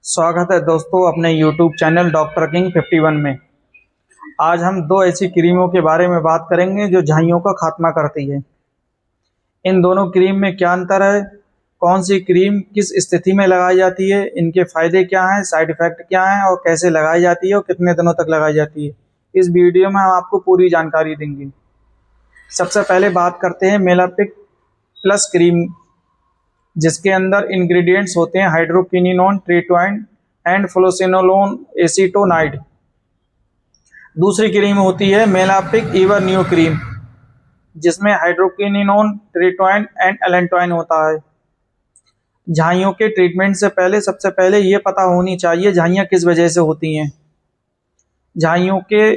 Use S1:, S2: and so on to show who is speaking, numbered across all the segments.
S1: स्वागत है दोस्तों अपने YouTube चैनल डॉक्टर किंग 51 में। आज हम दो ऐसी क्रीमों के बारे में बात करेंगे जो झाइयों का खात्मा करती है। इन दोनों क्रीम में क्या अंतर है, कौन सी क्रीम किस स्थिति में लगाई जाती है, इनके फ़ायदे क्या हैं, साइड इफ़ेक्ट क्या हैं और कैसे लगाई जाती है और कितने दिनों तक लगाई जाती है, इस वीडियो में हम आपको पूरी जानकारी देंगे। सबसे पहले बात करते हैं मेलापिक प्लस क्रीम, जिसके अंदर इंग्रेडिएंट्स होते हैं हाइड्रोक्विनोन, ट्रिटोइन एंड फ्लोसिनोलोन एसीटोनाइड। दूसरी क्रीम होती है मेलापिक ईवर न्यू क्रीम, जिसमें हाइड्रोक्विनोन, ट्रिटोइन एंड एलेंटोइन होता है। झाइयों के ट्रीटमेंट से पहले सबसे पहले ये पता होनी चाहिए झाइयाँ किस वजह से होती हैं। झाइयों के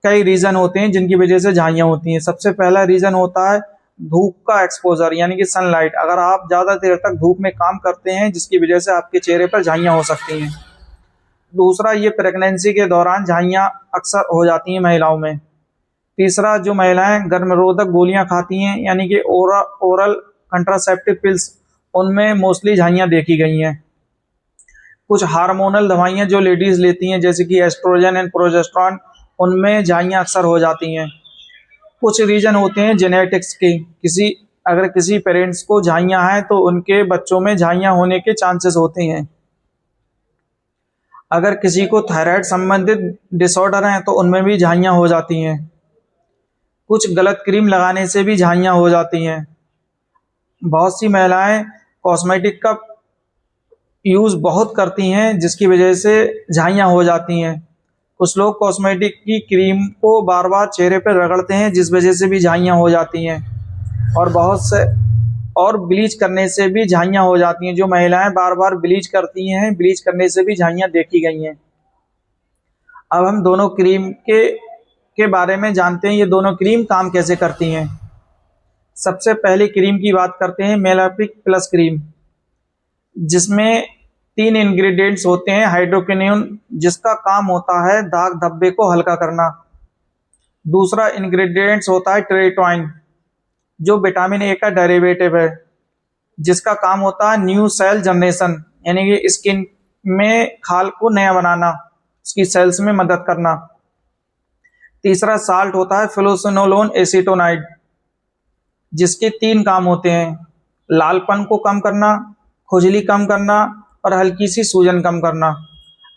S1: कई रीज़न होते हैं जिनकी वजह से झाइयाँ होती हैं। सबसे पहला रीज़न होता है धूप का एक्सपोजर, यानी कि सनलाइट। अगर आप ज़्यादा देर तक धूप में काम करते हैं जिसकी वजह से आपके चेहरे पर झाइयाँ हो सकती हैं। दूसरा, ये प्रेगनेंसी के दौरान झाइयाँ अक्सर हो जाती हैं महिलाओं में। तीसरा, जो महिलाएं गर्भनिरोधक गोलियां खाती हैं यानी कि ओरल कंट्रासेप्टिव पिल्स, उनमें मोस्टली झाइयाँ देखी गई हैं। कुछ हार्मोनल दवाइयाँ जो लेडीज़ लेती हैं जैसे कि एस्ट्रोजन एंड प्रोजेस्टेरॉन, उनमें झाइयाँ अक्सर हो जाती हैं। कुछ रीजन होते हैं जेनेटिक्स के, अगर किसी पेरेंट्स को झाइयाँ हैं तो उनके बच्चों में झाइयाँ होने के चांसेस होते हैं। अगर किसी को थायराइड संबंधित डिसऑर्डर हैं तो उनमें भी झाइयाँ हो जाती हैं। कुछ गलत क्रीम लगाने से भी झाइयाँ हो जाती हैं। बहुत सी महिलाएं कॉस्मेटिक का यूज़ बहुत करती हैं जिसकी वजह से झाइयाँ हो जाती हैं। कुछ लोग कॉस्मेटिक की क्रीम को बार बार चेहरे पर रगड़ते हैं जिस वजह से भी झाइयाँ हो जाती हैं। और ब्लीच करने से भी झाइयाँ हो जाती हैं। जो महिलाएं बार बार ब्लीच करती हैं, ब्लीच करने से भी झाइयाँ देखी गई हैं। अब हम दोनों क्रीम के बारे में जानते हैं, ये दोनों क्रीम काम कैसे करती हैं। सबसे पहले क्रीम की बात करते हैं मेलापिक प्लस क्रीम, जिसमें 3 इंग्रेडिएंट्स होते हैं हाइड्रोक्विनोन, जिसका काम होता है दाग धब्बे को हल्का करना। दूसरा इंग्रेडिएंट्स होता है ट्रिटोइन, जो विटामिन ए का डेरिवेटिव है, जिसका काम होता है न्यू सेल जनरेशन, यानी कि स्किन में खाल को नया बनाना, उसकी सेल्स में मदद करना। तीसरा साल्ट होता है फ्लोसिनोलोन एसीटोनाइड, जिसके 3 काम होते हैं, लालपन को कम करना, खुजली कम करना और हल्की सी सूजन कम करना।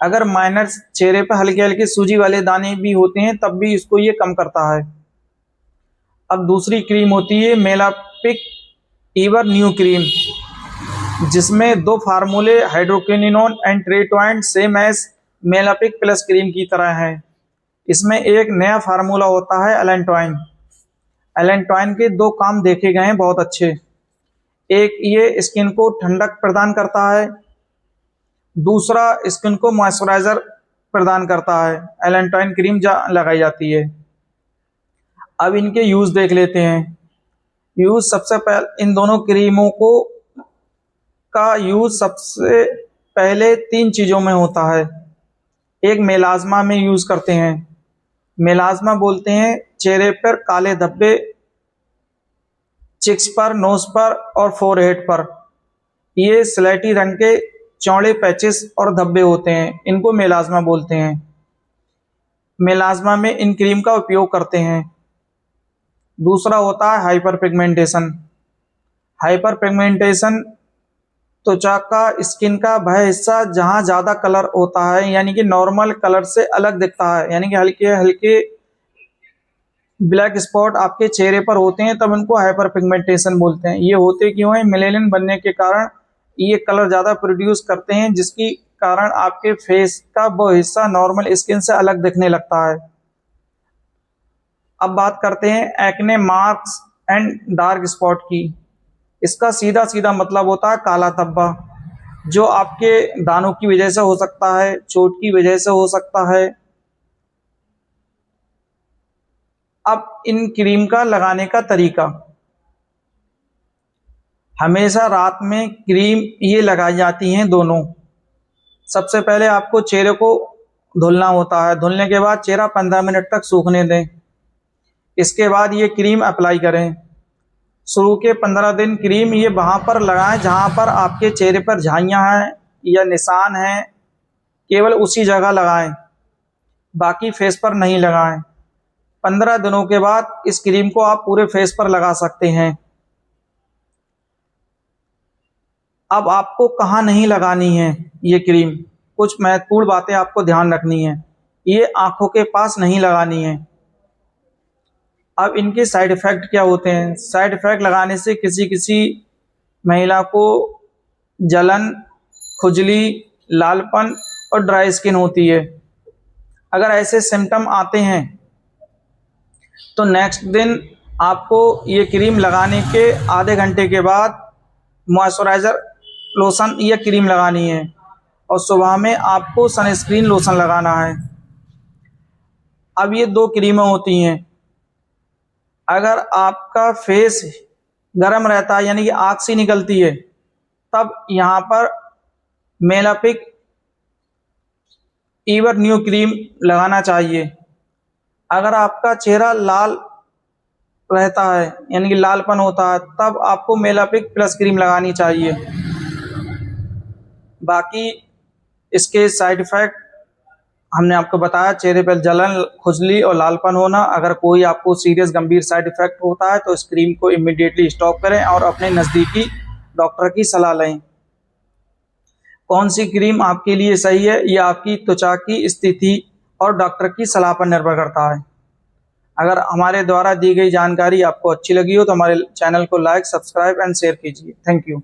S1: अगर माइनर चेहरे पर हल्के हल्के सूजी वाले दाने भी होते हैं तब भी इसको ये कम करता है। अब दूसरी क्रीम होती है मेलापिक ईवर न्यू क्रीम, जिसमें 2 फार्मूले hydroquinone and tretinoin same as Melapik plus cream की तरह हैं। इसमें एक नया फार्मूला होता है एलेंटोइन। एलेंटोइन के 2 काम देखे गए हैं बहुत अच्छे। एक, ये स्किन को ठंडक प्रदान करता है, दूसरा स्किन को मॉइस्चराइजर प्रदान करता है। एलेंटोइन क्रीम लगाई जाती है। अब इनके यूज़ देख लेते हैं। यूज़ सबसे पहले इन दोनों क्रीमों का यूज़ सबसे पहले 3 चीज़ों में होता है। एक, मेलाज्मा में यूज़ करते हैं। मेलाज्मा बोलते हैं चेहरे पर काले धब्बे, चिक्स पर, नोज पर और फोरहेड पर ये स्लेटी रंग के चौड़े पैचेस और धब्बे होते हैं, इनको मेलाज्मा बोलते हैं। मेलाज्मा में इन क्रीम का उपयोग करते हैं। दूसरा होता है हाइपर पिगमेंटेशन। हाइपर पिगमेंटेशन त्वचा का, स्किन का वह हिस्सा जहाँ ज़्यादा कलर होता है, यानी कि नॉर्मल कलर से अलग दिखता है, यानी कि हल्के हल्के ब्लैक स्पॉट आपके चेहरे पर होते हैं, तब इनको हाइपर पिगमेंटेशन बोलते हैं। ये होते क्यों हैं? मेलेनिन बनने के कारण ये कलर ज़्यादा प्रोड्यूस करते हैं, जिसकी कारण आपके फेस का वो हिस्सा नॉर्मल स्किन से अलग दिखने लगता है। अब बात करते हैं acne marks and dark spot की। इसका सीधा सीधा मतलब होता है काला धब्बा, जो आपके दानों की वजह से हो सकता है, चोट की वजह से हो सकता है। अब इन क्रीम का लगाने का तरीका, हमेशा रात में क्रीम ये लगाई जाती हैं दोनों। सबसे पहले आपको चेहरे को धुलना होता है। धुलने के बाद चेहरा 15 मिनट तक सूखने दें। इसके बाद ये क्रीम अप्लाई करें। शुरू के 15 दिन क्रीम ये वहाँ पर लगाएं जहाँ पर आपके चेहरे पर झाइयाँ हैं या निशान हैं केवल उसी जगह लगाएं, बाकी फेस पर नहीं लगाएं। 15 दिनों के बाद इस क्रीम को आप पूरे फेस पर लगा सकते हैं। अब आपको कहाँ नहीं लगानी है ये क्रीम, कुछ महत्वपूर्ण बातें आपको ध्यान रखनी है। ये आंखों के पास नहीं लगानी है। अब इनके साइड इफ़ेक्ट क्या होते हैं? साइड इफ़ेक्ट लगाने से किसी किसी महिला को जलन, खुजली, लालपन और ड्राई स्किन होती है। अगर ऐसे सिम्टम आते हैं तो नेक्स्ट दिन आपको ये क्रीम लगाने के आधे घंटे के बाद मॉइस्चराइज़र लोशन या क्रीम लगानी है और सुबह में आपको सनस्क्रीन लोशन लगाना है। अब ये 2 क्रीमें होती हैं। अगर आपका फेस गर्म रहता है यानी कि आग सी निकलती है, तब यहाँ पर मेलापिक ईवर न्यू क्रीम लगाना चाहिए। अगर आपका चेहरा लाल रहता है यानी कि लालपन होता है, तब आपको मेलापिक प्लस क्रीम लगानी चाहिए। बाकी इसके साइड इफ़ेक्ट हमने आपको बताया, चेहरे पर जलन, खुजली और लालपन होना। अगर कोई आपको सीरियस गंभीर साइड इफ़ेक्ट होता है तो इस क्रीम को इमीडिएटली स्टॉप करें और अपने नज़दीकी डॉक्टर की सलाह लें। कौन सी क्रीम आपके लिए सही है, ये आपकी त्वचा की स्थिति और डॉक्टर की सलाह पर निर्भर करता है। अगर हमारे द्वारा दी गई जानकारी आपको अच्छी लगी हो तो हमारे चैनल को लाइक, सब्सक्राइब एंड शेयर कीजिए। Thank you.